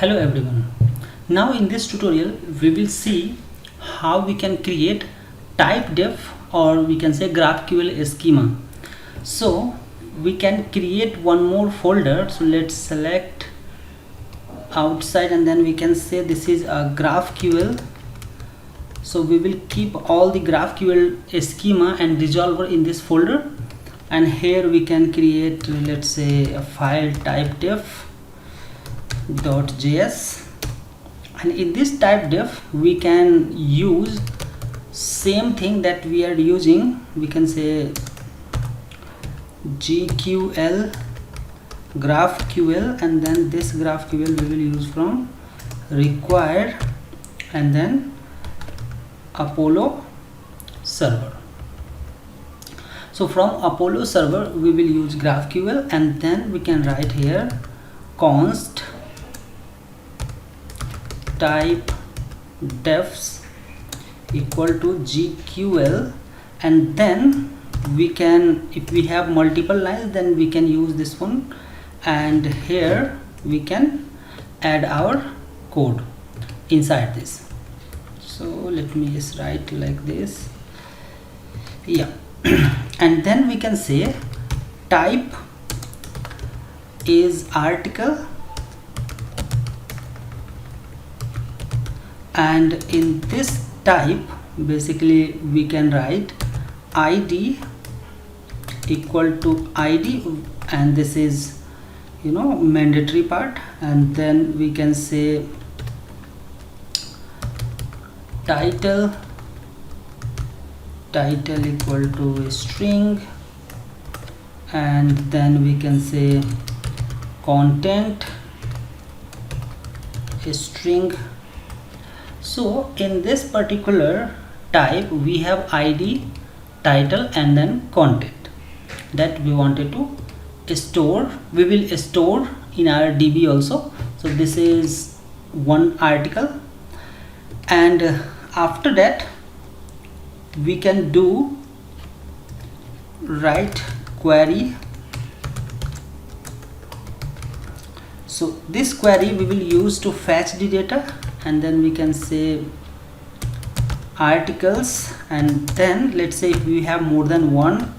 Hello everyone. Now in this tutorial we will see how we can create typedef, or we can say GraphQL schema. So we can create one more folder. So let's select outside and then we can say this is a GraphQL. So we will keep all the GraphQL schema and resolver in this folder, and here we can create, let's say, a file typedef.js, and in this typedef we can use same thing that we are using. We can say GQL GraphQL, and then this GraphQL we will use from required and then Apollo server. So from Apollo server we will use GraphQL, and then we can write here const type defs equal to GQL, and then we can, if we have multiple lines, then we can use this one, and here we can add our code inside this. So let me just write like this, yeah. And then we can say type is article, and in this type basically we can write id equal to id, and this is, you know, mandatory part, and then we can say title equal to string, and then we can say content string. So in this particular type we have id, title, and then content that we wanted to store. We will store in our DB also. So this is one article, and after that we can do write query. So this query we will use to fetch the data, and then we can say articles, and then let's say if we have more than one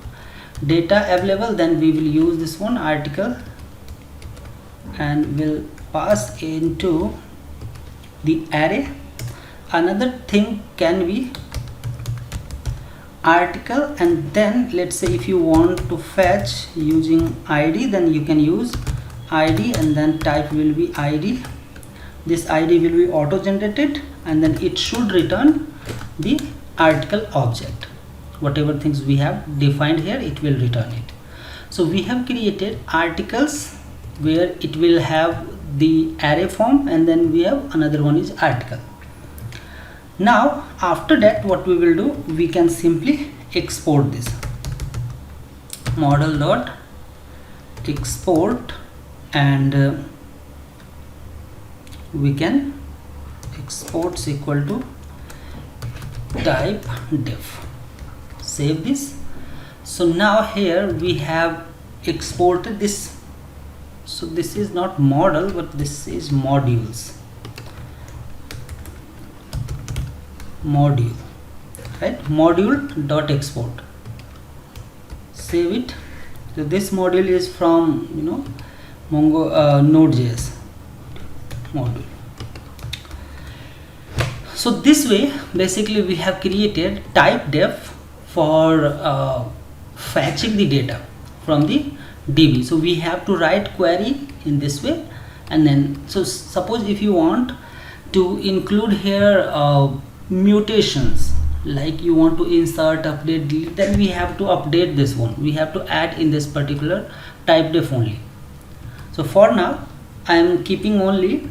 data available, then we will use this one article and will pass into the array. Another thing can be article, and then let's say if you want to fetch using id, then you can use id, and then type will be id. This id will be auto generated, and then it should return the article object. Whatever things we have defined here, it will return it. So we have created articles where it will have the array form, and then we have another one is article. Now after that what we will do, we can simply export this model dot export, and we can exports equal to type def. Save this. So now here we have exported this. So this is not model, but this is modules, module, right? Module dot export. Save it. So this module is from, you know, Mongo Node.js module. So this way basically we have created typedef for fetching the data from the DB. So we have to write query in this way, and then so suppose if you want to include here mutations, like you want to insert, update, delete, then we have to update this one. We have to add in this particular typedef only. So for now I am keeping only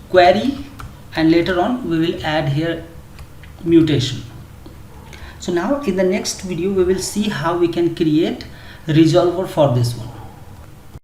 query, and later on we will add here mutation. So now in the next video we will see how we can create resolver for this one.